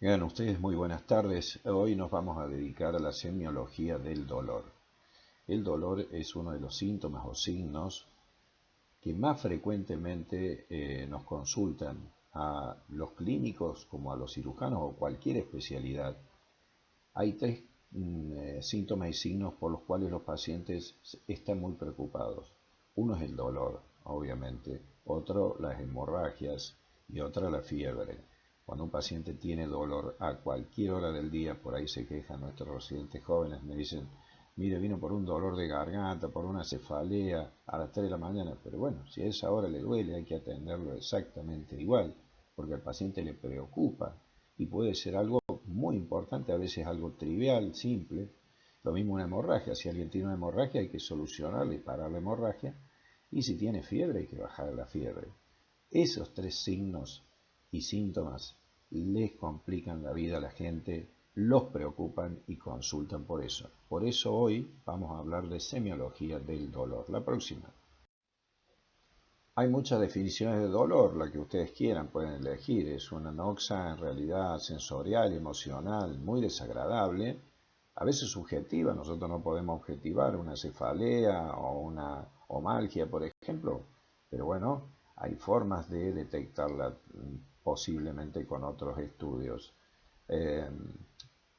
Tengan ustedes muy buenas tardes. Hoy nos vamos a dedicar a la semiología del dolor. El dolor es uno de los síntomas o signos que más frecuentemente nos consultan a los clínicos como a los cirujanos o cualquier especialidad. Hay tres síntomas y signos por los cuales los pacientes están muy preocupados. Uno es el dolor, obviamente, otro las hemorragias y otra la fiebre. Cuando un paciente tiene dolor a cualquier hora del día, por ahí se quejan nuestros residentes jóvenes, me dicen, mire, vino por un dolor de garganta, por una cefalea a las 3 de la mañana, pero bueno, si a esa hora le duele hay que atenderlo exactamente igual, porque al paciente le preocupa y puede ser algo muy importante, a veces algo trivial, simple. Lo mismo una hemorragia, si alguien tiene una hemorragia hay que solucionarla y parar la hemorragia, y si tiene fiebre hay que bajar la fiebre. Esos tres signos y síntomas les complican la vida a la gente, los preocupan y consultan por eso. Por eso hoy vamos a hablar de semiología del dolor. La próxima. Hay muchas definiciones de dolor, la que ustedes quieran pueden elegir. Es una noxa en realidad sensorial y emocional muy desagradable, a veces subjetiva. Nosotros no podemos objetivar una cefalea o una omalgia, por ejemplo, pero bueno, hay formas de detectarla posiblemente con otros estudios. Eh,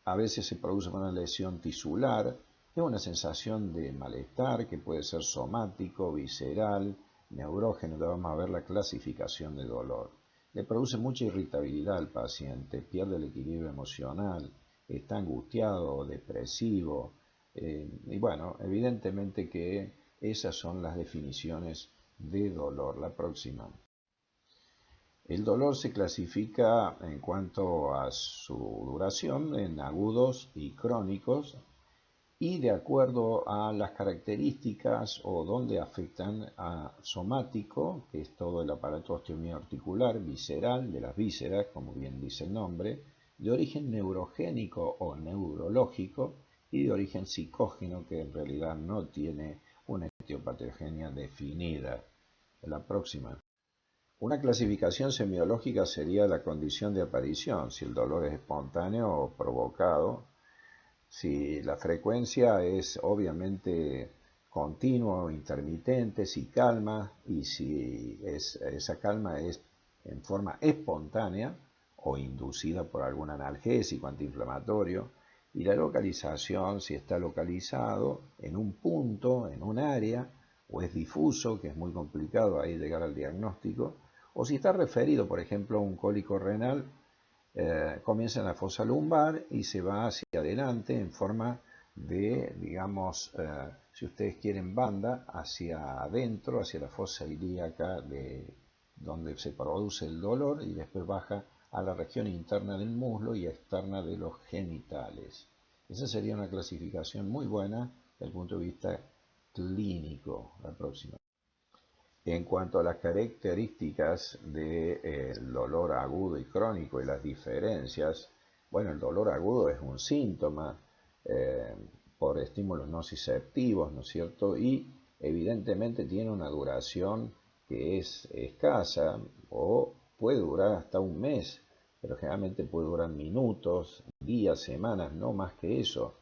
a veces se produce una lesión tisular, es una sensación de malestar que puede ser somático, visceral, neurógeno. Vamos a ver la clasificación de dolor. Le produce mucha irritabilidad al paciente, pierde el equilibrio emocional, está angustiado o depresivo. Y bueno, evidentemente que esas son las definiciones de dolor. La próxima. El dolor se clasifica en cuanto a su duración en agudos y crónicos y de acuerdo a las características o donde afectan a somático, que es todo el aparato osteomioarticular, visceral, de las vísceras, como bien dice el nombre, de origen neurogénico o neurológico y de origen psicógeno, que en realidad no tiene una etiopatogenia definida. La próxima. Una clasificación semiológica sería la condición de aparición, si el dolor es espontáneo o provocado, si la frecuencia es obviamente continua o intermitente, si calma y si esa calma es en forma espontánea o inducida por algún analgésico antiinflamatorio, y la localización, si está localizado en un punto, en un área, o es difuso, que es muy complicado ahí llegar al diagnóstico, o si está referido, por ejemplo, a un cólico renal, comienza en la fosa lumbar y se va hacia adelante en forma de, digamos, si ustedes quieren, banda hacia adentro, hacia la fosa ilíaca de donde se produce el dolor, y después baja a la región interna del muslo y externa de los genitales. Esa sería una clasificación muy buena desde el punto de vista clínico. La próxima. En cuanto a las características del dolor agudo y crónico y las diferencias, bueno, el dolor agudo es un síntoma eh, por estímulos nociceptivos, ¿no es cierto? Y evidentemente tiene una duración que es escasa o puede durar hasta un mes, pero generalmente puede durar minutos, días, semanas, no más que eso.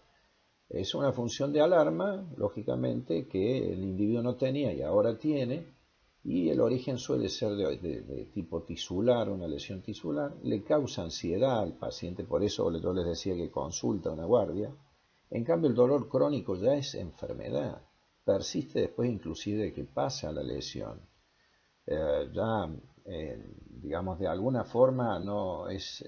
Es una función de alarma, lógicamente, que el individuo no tenía y ahora tiene, y el origen suele ser de tipo tisular, una lesión tisular, le causa ansiedad al paciente, por eso yo les decía que consulta a una guardia. En cambio, el dolor crónico ya es enfermedad, persiste después inclusive de que pasa la lesión. Ya, digamos, de alguna forma no es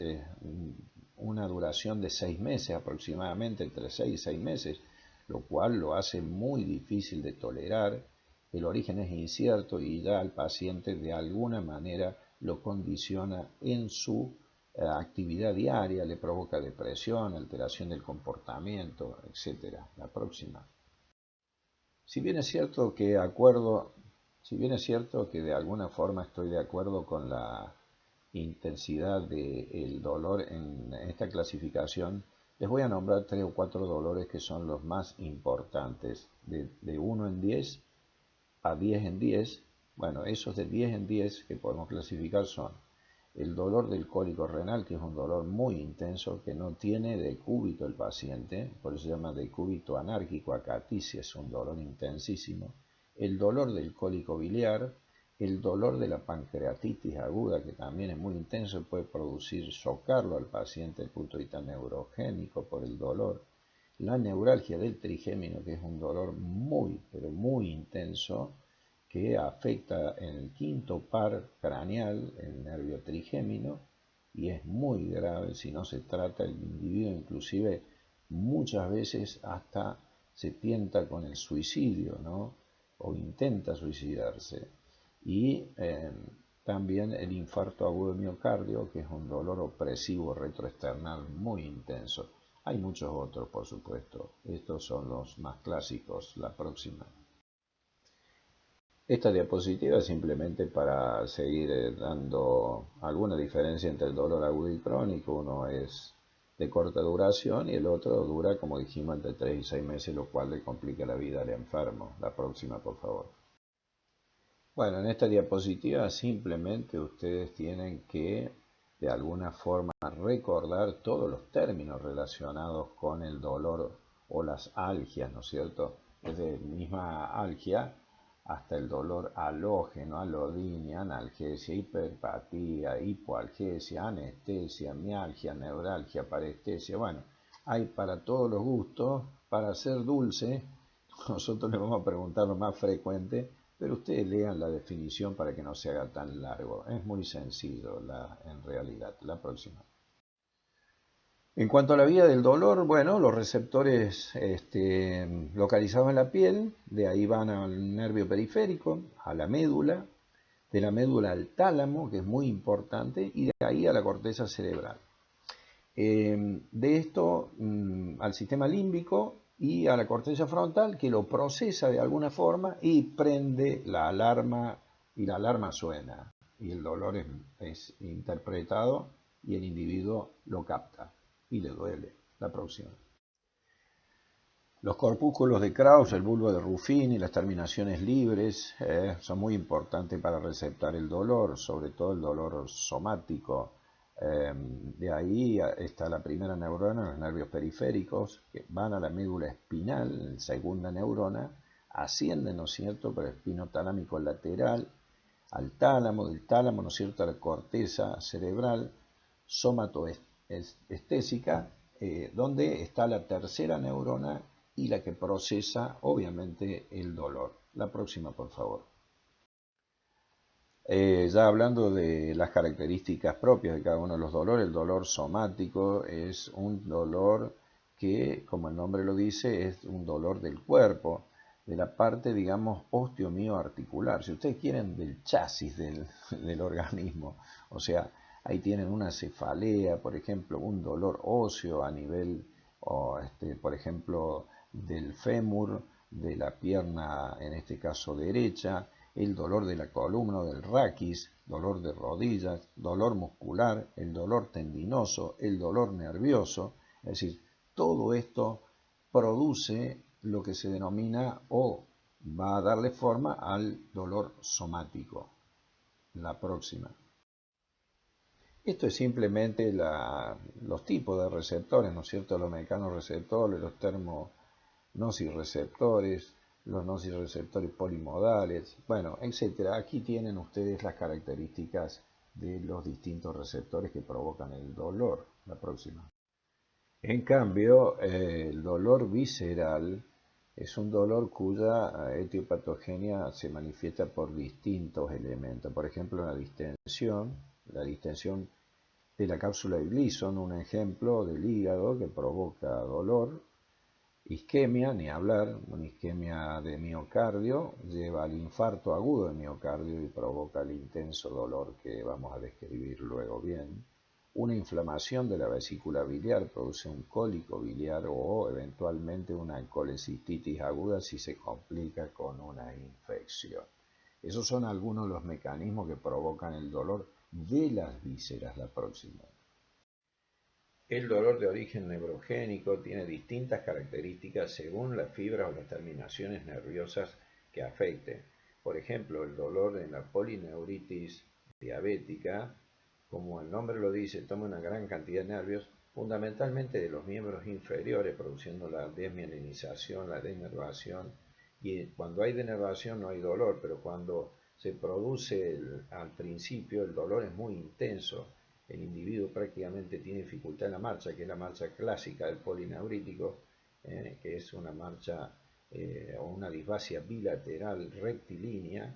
una duración de 6 meses aproximadamente, entre 6 y 6 meses, lo cual lo hace muy difícil de tolerar. El origen es incierto y ya al paciente de alguna manera lo condiciona en su actividad diaria, le provoca depresión, alteración del comportamiento, etcétera. La próxima. Si bien es cierto que si bien es cierto que de alguna forma estoy de acuerdo con la intensidad del dolor en esta clasificación, les voy a nombrar 3 o 4 dolores que son los más importantes, de 1 en 10 a 10 en 10. Bueno, esos de 10 en 10 que podemos clasificar son El dolor del cólico renal, que es un dolor muy intenso, que no tiene decúbito el paciente, por eso se llama decúbito anárquico, acaticia, es un dolor intensísimo. El dolor del cólico biliar, el dolor de la pancreatitis aguda, que también es muy intenso, puede producir socarlo al paciente desde el punto de vista neurogénico por el dolor. La neuralgia del trigémino, que es un dolor muy, pero muy intenso, que afecta en el quinto par craneal, el nervio trigémino, y es muy grave si no se trata. El individuo inclusive muchas veces hasta se tienta con el suicidio, ¿no? O intenta suicidarse. Y también el infarto agudo de miocardio, que es un dolor opresivo retroesternal muy intenso. Hay muchos otros, por supuesto. Estos son los más clásicos. La próxima. Esta diapositiva es simplemente para seguir dando alguna diferencia entre el dolor agudo y crónico. Uno es de corta duración y el otro dura, como dijimos, entre 3 y 6 meses, lo cual le complica la vida al enfermo. La próxima, por favor. Bueno, en esta diapositiva simplemente ustedes tienen que de alguna forma recordar todos los términos relacionados con el dolor o las algias, ¿no es cierto? Desde misma algia hasta el dolor halógeno, alodinia, analgesia, hiperpatía, hipoalgesia, anestesia, mialgia, neuralgia, parestesia. Bueno, hay para todos los gustos. Para ser dulce, nosotros les vamos a preguntar lo más frecuente, pero ustedes lean la definición para que no se haga tan largo. Es muy sencillo en realidad. La próxima. En cuanto a la vía del dolor, bueno, los receptores localizados en la piel, de ahí van al nervio periférico, a la médula, de la médula al tálamo, que es muy importante, y de ahí a la corteza cerebral. De esto al sistema límbico y a la corteza frontal, que lo procesa de alguna forma y prende la alarma, y la alarma suena, y el dolor es interpretado y el individuo lo capta y le duele. La próxima. Los corpúsculos de Krauss, el bulbo de Ruffini y las terminaciones libres son muy importantes para receptar el dolor, sobre todo el dolor somático. De ahí está la primera neurona, los nervios periféricos, que van a la médula espinal, la segunda neurona, ascienden, ¿no es cierto?, por el espino talámico lateral, al tálamo, del tálamo, ¿no es cierto?, a la corteza cerebral, somatoestésica, donde está la tercera neurona y la que procesa, obviamente, el dolor. La próxima, por favor. Ya hablando de las características propias de cada uno de los dolores, el dolor somático es un dolor que, como el nombre lo dice, es un dolor del cuerpo, de la parte, digamos, osteomioarticular, si ustedes quieren, del chasis del organismo. O sea, ahí tienen una cefalea, por ejemplo, un dolor óseo a nivel, por ejemplo, del fémur, de la pierna, en este caso derecha, el dolor de la columna o del raquis, dolor de rodillas, dolor muscular, el dolor tendinoso, el dolor nervioso. Es decir, todo esto produce lo que se denomina o va a darle forma al dolor somático. La próxima. Esto es simplemente los tipos de receptores, ¿no es cierto? Los mecanorreceptores, los termonocireceptores, los nocireceptores polimodales, bueno, etcétera. Aquí tienen ustedes las características de los distintos receptores que provocan el dolor. La próxima. En cambio, el dolor visceral es un dolor cuya etiopatogenia se manifiesta por distintos elementos. Por ejemplo, la distensión de la cápsula de Gleason, un ejemplo del hígado que provoca dolor. Isquemia, ni hablar, una isquemia de miocardio lleva al infarto agudo de miocardio y provoca el intenso dolor que vamos a describir luego bien. Una inflamación de la vesícula biliar produce un cólico biliar o eventualmente una colecistitis aguda si se complica con una infección. Esos son algunos de los mecanismos que provocan el dolor de las vísceras. La próxima. El dolor de origen neurogénico tiene distintas características según las fibras o las terminaciones nerviosas que afecte. Por ejemplo, el dolor en la polineuritis diabética como el nombre lo dice, toma una gran cantidad de nervios, fundamentalmente de los miembros inferiores, produciendo la desmielinización, la denervación. Y cuando hay denervación no hay dolor, pero cuando se produce al principio el dolor es muy intenso. El individuo prácticamente tiene dificultad en la marcha, que es la marcha clásica del polineurítico, que es una marcha o una disfasia bilateral rectilínea,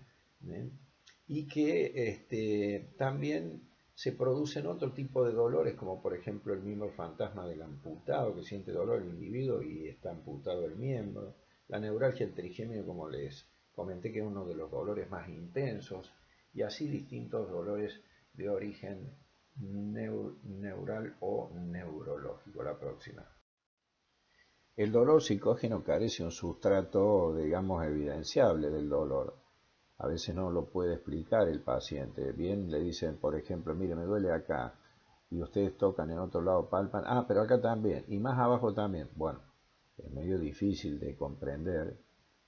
y que también se producen otro tipo de dolores, como por ejemplo el miembro fantasma del amputado, que siente dolor el individuo y está amputado el miembro. La neuralgia del trigémino, como les comenté, que es uno de los dolores más intensos, y así distintos dolores de origen neural o neurológico. La próxima. El dolor psicógeno carece de un sustrato, digamos, evidenciable del dolor. A veces no lo puede explicar el paciente. Bien, le dicen, por ejemplo, mire, me duele acá, y ustedes tocan en otro lado, palpan, ah, pero acá también, y más abajo también. Bueno, es medio difícil de comprender,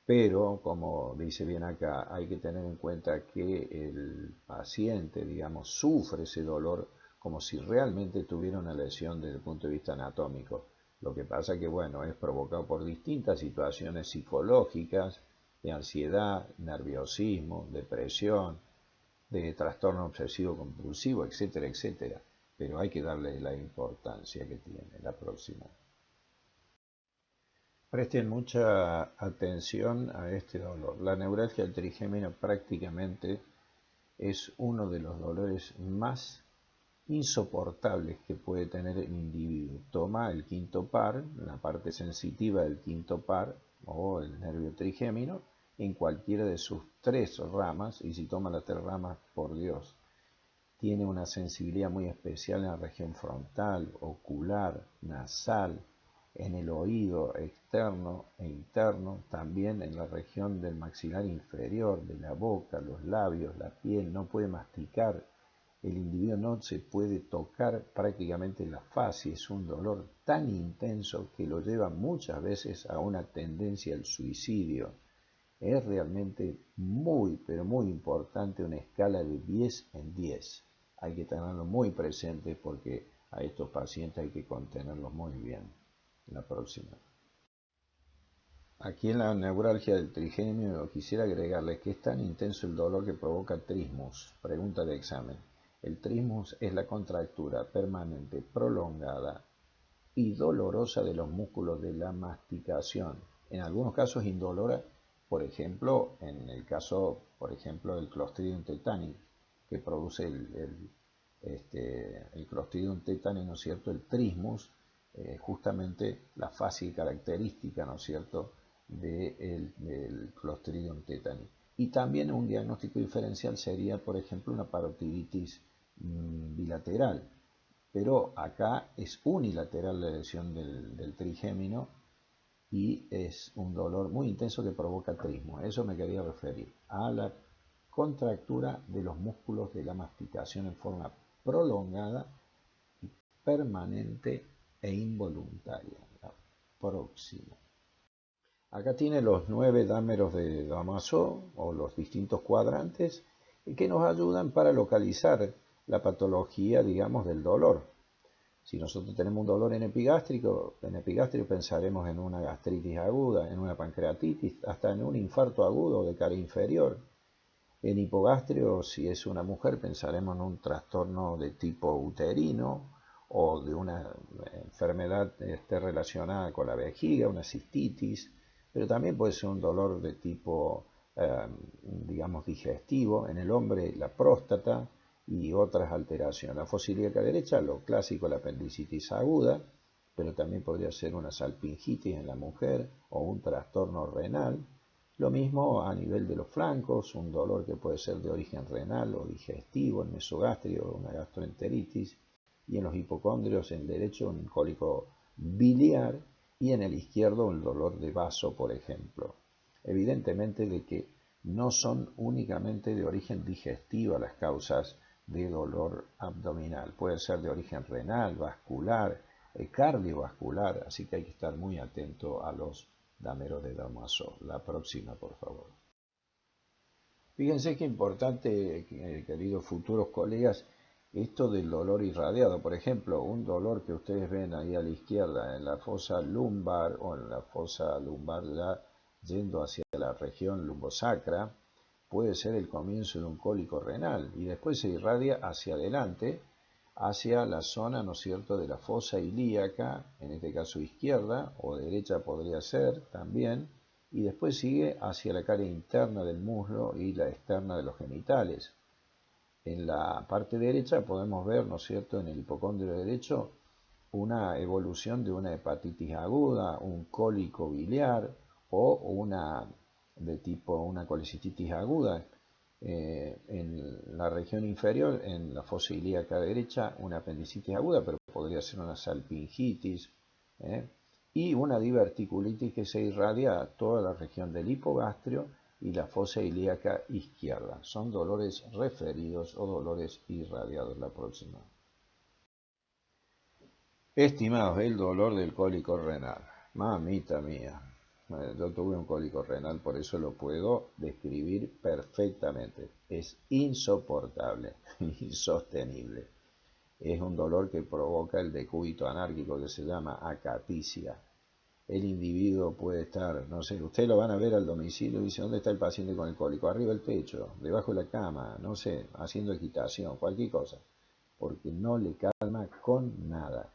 pero como dice bien acá, hay que tener en cuenta que el paciente, digamos, sufre ese dolor como si realmente tuviera una lesión desde el punto de vista anatómico. Lo que pasa que, bueno, es provocado por distintas situaciones psicológicas, de ansiedad, nerviosismo, depresión, de trastorno obsesivo compulsivo, etcétera, etcétera. Pero hay que darle la importancia que tiene. La próxima. Presten mucha atención a este dolor. La neuralgia del trigémino prácticamente es uno de los dolores más insoportables que puede tener el individuo. Toma el quinto par, la parte sensitiva del quinto par o el nervio trigémino, en cualquiera de sus tres ramas, y si toma las tres ramas, por Dios, tiene una sensibilidad muy especial en la región frontal, ocular, nasal, en el oído externo e interno, también en la región del maxilar inferior, de la boca, los labios, la piel, no puede masticar, el individuo no se puede tocar prácticamente la faz y es un dolor tan intenso que lo lleva muchas veces a una tendencia al suicidio. Es realmente muy, pero muy importante una escala de 10 en 10. Hay que tenerlo muy presente porque a estos pacientes hay que contenerlos muy bien. La próxima. Aquí en la neuralgia del trigémino quisiera agregarles que es tan intenso el dolor que provoca trismus. Pregunta de examen. El trismus es la contractura permanente, prolongada y dolorosa de los músculos de la masticación. En algunos casos indolora, por ejemplo, en el caso, por ejemplo, del Clostridium tetani, que produce el Clostridium tetani, ¿no es cierto?, el trismus, justamente la fase característica, ¿no es cierto?, del Clostridium tetani. Y también un diagnóstico diferencial sería, por ejemplo, una parotiditis bilateral, pero acá es unilateral la lesión del trigémino y es un dolor muy intenso que provoca trismo. A eso me quería referir, a la contractura de los músculos de la masticación en forma prolongada, permanente e involuntaria. La próxima. Acá tiene los 9 dámeros de Damaso o los distintos cuadrantes que nos ayudan para localizar la patología, digamos, del dolor. Si nosotros tenemos un dolor en epigastrio pensaremos en una gastritis aguda, en una pancreatitis, hasta en un infarto agudo de cara inferior. En hipogastrio, si es una mujer, pensaremos en un trastorno de tipo uterino o de una enfermedad relacionada con la vejiga, una cistitis, pero también puede ser un dolor de tipo, digamos, digestivo. En el hombre, la próstata y otras alteraciones. La fosa ilíaca derecha, lo clásico, la apendicitis aguda, pero también podría ser una salpingitis en la mujer o un trastorno renal. Lo mismo a nivel de los flancos, un dolor que puede ser de origen renal o digestivo, el mesogastrio, una gastroenteritis, y en los hipocondrios, en el derecho, un cólico biliar, y en el izquierdo, un dolor de vaso, por ejemplo. Evidentemente de que no son únicamente de origen digestivo las causas de dolor abdominal, puede ser de origen renal, vascular, cardiovascular, así que hay que estar muy atento a los dámeros de Damaso. La próxima, por favor. Fíjense qué importante, queridos futuros colegas, Esto del dolor irradiado, por ejemplo, un dolor que ustedes ven ahí a la izquierda en la fosa lumbar o en la fosa lumbar ya yendo hacia la región lumbosacra, puede ser el comienzo de un cólico renal y después se irradia hacia adelante, hacia la zona, ¿no es cierto?, de la fosa ilíaca, en este caso izquierda o derecha podría ser también, y después sigue hacia la cara interna del muslo y la externa de los genitales. En la parte derecha podemos ver, ¿no es cierto?, en el hipocondrio derecho, una evolución de una hepatitis aguda, un cólico biliar o una colecistitis aguda. En la región inferior, en la fosa ilíaca derecha, una apendicitis aguda, pero podría ser una salpingitis, ¿eh? Y una diverticulitis que se irradia a toda la región del hipogastrio y la fosa ilíaca izquierda. Son dolores referidos o dolores irradiados la próxima. Estimados, el dolor del cólico renal. Mamita mía. Yo tuve un cólico renal, por eso lo puedo describir perfectamente. Es insoportable, insostenible. Es un dolor que provoca el decúbito anárquico que se llama acaticia. El individuo puede estar, no sé, ustedes lo van a ver al domicilio y dice, ¿dónde está el paciente con el cólico? Arriba del pecho, debajo de la cama, no sé, haciendo equitación, cualquier cosa, porque no le calma con nada.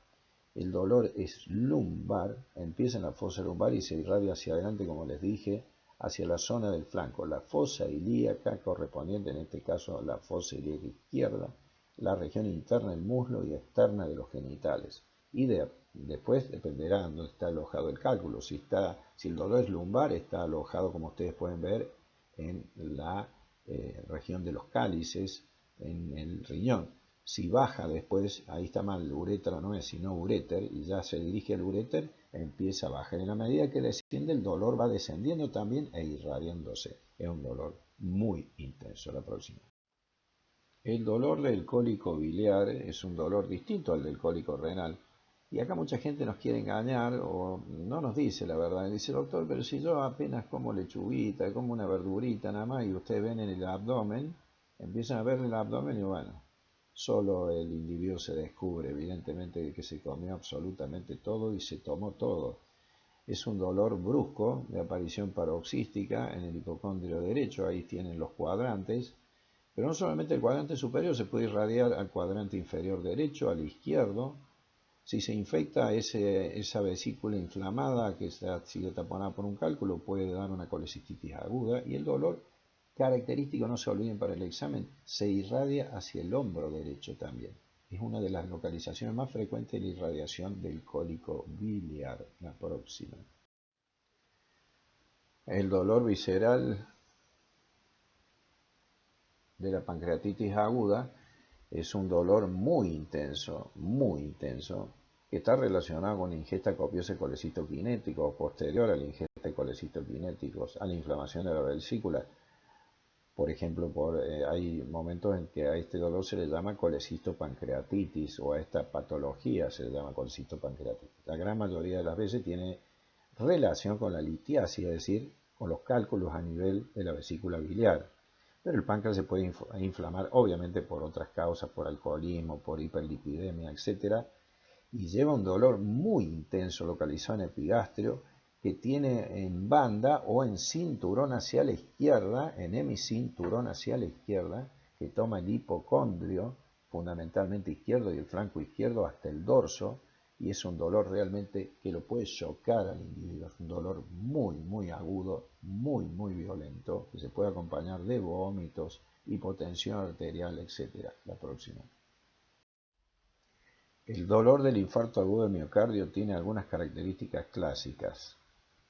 El dolor es lumbar, empieza en la fosa lumbar y se irradia hacia adelante, como les dije, hacia la zona del flanco, la fosa ilíaca correspondiente, en este caso la fosa ilíaca izquierda, la región interna del muslo y externa de los genitales. Y después dependerá dónde está alojado el cálculo. Si el dolor es lumbar, está alojado, como ustedes pueden ver, en la región de los cálices, en el riñón. Si baja después, ahí está mal, uretra no es, sino uréter, y ya se dirige al uréter, empieza a bajar. En la medida que desciende, el dolor va descendiendo también e irradiándose. Es un dolor muy intenso. La próxima. El dolor del cólico biliar es un dolor distinto al del cólico renal. Y acá mucha gente nos quiere engañar o no nos dice la verdad. Dice, doctor, pero si yo apenas como lechuguita, como una verdurita nada más, y ustedes ven en el abdomen, empiezan a ver el abdomen y bueno, solo el individuo se descubre, evidentemente, que se comió absolutamente todo y se tomó todo. Es un dolor brusco de aparición paroxística en el hipocondrio derecho, ahí tienen los cuadrantes, pero no solamente el cuadrante superior, se puede irradiar al cuadrante inferior derecho, al izquierdo. Si se infecta esa vesícula inflamada que ha sido taponada por un cálculo, puede dar una colecistitis aguda y el dolor característico, no se olviden para el examen, se irradia hacia el hombro derecho también. Es una de las localizaciones más frecuentes de la irradiación del cólico biliar. La próxima. El dolor visceral de la pancreatitis aguda es un dolor muy intenso, que está relacionado con la ingesta copiosa de colecitoquinéticos, posterior a la ingesta de colecitoquinéticos, a la inflamación de la vesícula. Por ejemplo, hay momentos en que a este dolor se le llama colecistopancreatitis o a esta patología se le llama colecistopancreatitis. La gran mayoría de las veces tiene relación con la litiasis, es decir, con los cálculos a nivel de la vesícula biliar. Pero el páncreas se puede inflamar obviamente por otras causas, por alcoholismo, por hiperlipidemia, etc. Y lleva un dolor muy intenso localizado en epigastrio que tiene en banda o en cinturón hacia la izquierda, en hemicinturón hacia la izquierda, que toma el hipocondrio, fundamentalmente izquierdo y el flanco izquierdo hasta el dorso, y es un dolor realmente que lo puede chocar al individuo, es un dolor muy agudo, muy violento, que se puede acompañar de vómitos, hipotensión arterial, etc. La próxima. El dolor del infarto agudo de miocardio tiene algunas características clásicas.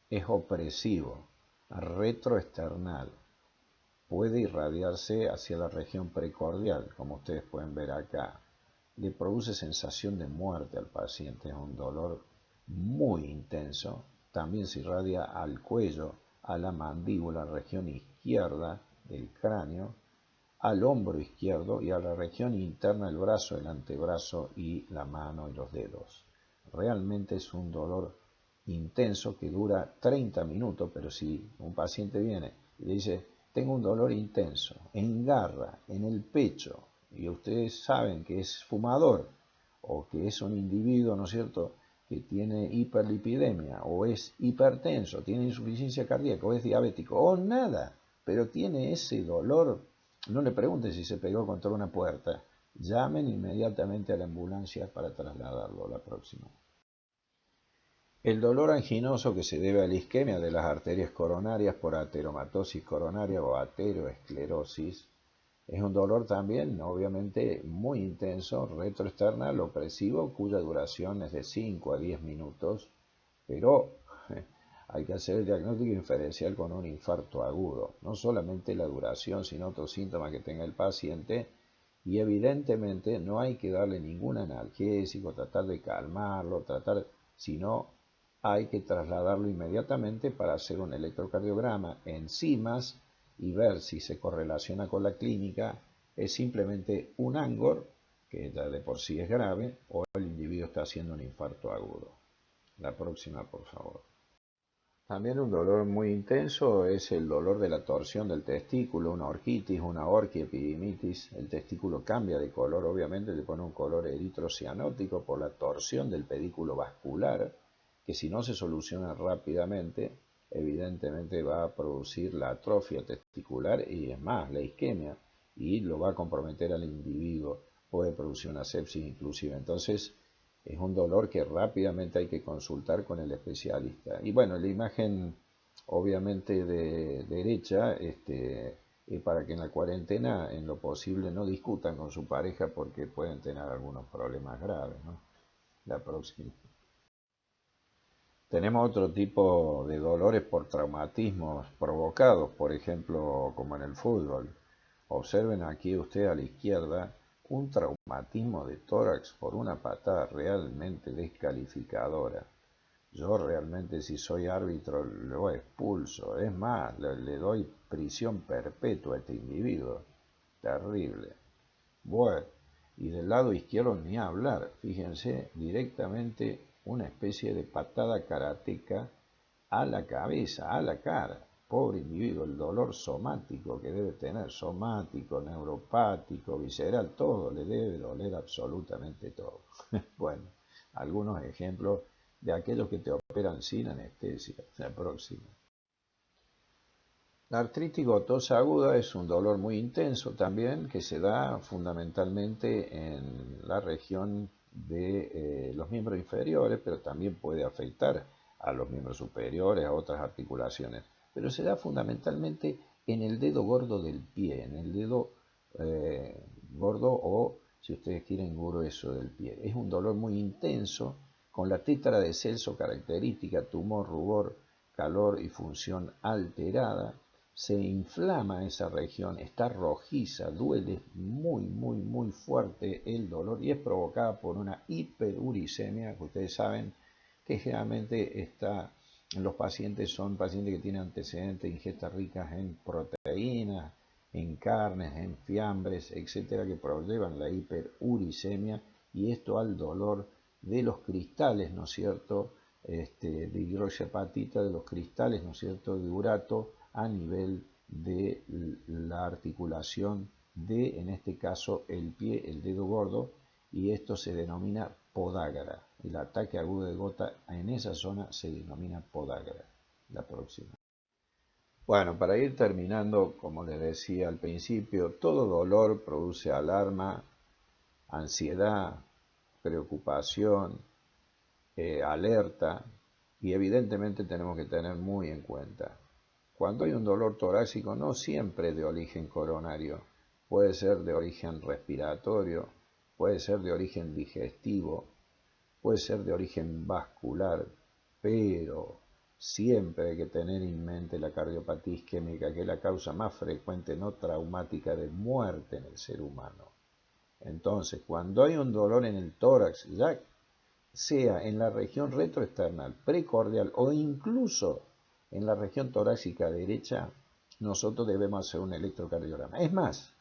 Es opresivo, retroesternal, puede irradiarse hacia la región precordial, como ustedes pueden ver acá. Le produce sensación de muerte al paciente, es un dolor muy intenso. También se irradia al cuello, a la mandíbula, región izquierda del cráneo, al hombro izquierdo y a la región interna del brazo, el antebrazo y la mano y los dedos. Realmente es un dolor intenso que dura 30 minutos, pero si un paciente viene y le dice, tengo un dolor intenso, en garra, en el pecho, y ustedes saben que es fumador o que es un individuo, ¿no es cierto?, que tiene hiperlipidemia o es hipertenso, tiene insuficiencia cardíaca o es diabético o nada, pero tiene ese dolor, no le pregunten si se pegó contra una puerta, llamen inmediatamente a la ambulancia para trasladarlo a la próxima. El dolor anginoso que se debe a la isquemia de las arterias coronarias por ateromatosis coronaria o ateroesclerosis es un dolor también, obviamente, muy intenso, retroesternal, opresivo, cuya duración es de 5 a 10 minutos, pero hay que hacer el diagnóstico diferencial con un infarto agudo. No solamente la duración, sino otros síntomas que tenga el paciente. Y evidentemente no hay que darle ningún analgésico, tratar de calmarlo, sino hay que trasladarlo inmediatamente para hacer un electrocardiograma, enzimas, y ver si se correlaciona con la clínica. Es simplemente un ANGOR, que ya de por sí es grave, o el individuo está haciendo un infarto agudo. La próxima, por favor. También un dolor muy intenso es el dolor de la torsión del testículo, una orquitis, una orquiepidimitis. El testículo cambia de color, obviamente le pone un color eritrocianótico por la torsión del pedículo vascular, que si no se soluciona rápidamente, evidentemente va a producir la atrofia testicular y es más, la isquemia, y lo va a comprometer al individuo, puede producir una sepsis inclusive. Entonces, es un dolor que rápidamente hay que consultar con el especialista. Y bueno, la imagen obviamente de derecha, para que en la cuarentena en lo posible no discutan con su pareja porque pueden tener algunos problemas graves, ¿no? La próxima. Tenemos otro tipo de dolores por traumatismos provocados, por ejemplo, como en el fútbol. Observen aquí usted a la izquierda un traumatismo de tórax por una patada realmente descalificadora. Yo realmente, si soy árbitro, lo expulso. Es más, le doy prisión perpetua a este individuo. Terrible. Bueno, y del lado izquierdo ni hablar. Fíjense, directamente una especie de patada karateca a la cabeza, a la cara. Pobre individuo, el dolor somático que debe tener, somático, neuropático, visceral, todo, le debe doler absolutamente todo. Bueno, algunos ejemplos de aquellos que te operan sin anestesia. La próxima. La artritis gotosa aguda es un dolor muy intenso también que se da fundamentalmente en la región de los miembros inferiores, pero también puede afectar a los miembros superiores, a otras articulaciones. Pero se da fundamentalmente en el dedo gordo del pie, en el dedo gordo o, si ustedes quieren, grueso del pie. Es un dolor muy intenso con la tétara de Celso característica, tumor, rubor, calor y función alterada. Se inflama esa región, está rojiza, duele muy fuerte el dolor y es provocada por una hiperuricemia, que ustedes saben que generalmente los pacientes son pacientes que tienen antecedentes de ingestas ricas en proteínas, en carnes, en fiambres, etcétera, que provocan la hiperuricemia y esto al dolor de los cristales, ¿no es cierto?, de hidroxiapatita, de los cristales, ¿no es cierto?, de urato, a nivel de la articulación de, en este caso, el pie, el dedo gordo, y esto se denomina podágara. El ataque agudo de gota en esa zona se denomina podágara. La próxima. Bueno, para ir terminando, como les decía al principio, todo dolor produce alarma, ansiedad, preocupación, alerta, y evidentemente tenemos que tener muy en cuenta. Cuando hay un dolor torácico, no siempre de origen coronario, puede ser de origen respiratorio, puede ser de origen digestivo, puede ser de origen vascular, pero siempre hay que tener en mente la cardiopatía isquémica, que es la causa más frecuente no traumática de muerte en el ser humano. Entonces, cuando hay un dolor en el tórax, ya sea en la región retroesternal, precordial o incluso en la región torácica derecha, nosotros debemos hacer un electrocardiograma. Es más,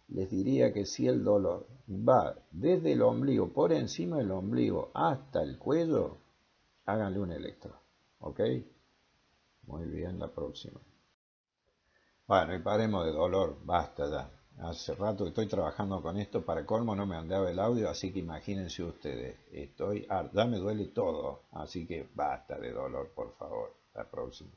les diría que si el dolor va desde el ombligo, por encima del ombligo hasta el cuello, háganle un electro. ¿Ok? Muy bien, la próxima. Bueno, y paremos de dolor, basta ya. Hace rato que estoy trabajando con esto, para colmo no me andaba el audio, así que imagínense ustedes, ya me duele todo, así que basta de dolor, por favor, la próxima.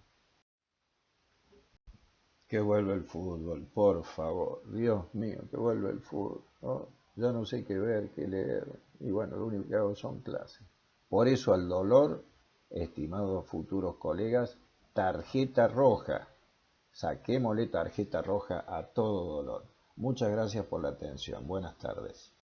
Que vuelva el fútbol, por favor, Dios mío, que vuelva el fútbol. Oh, ya no sé qué ver, qué leer, y bueno, lo único que hago son clases. Por eso al dolor, estimados futuros colegas, tarjeta roja. Saquémosle tarjeta roja a todo dolor. Muchas gracias por la atención. Buenas tardes.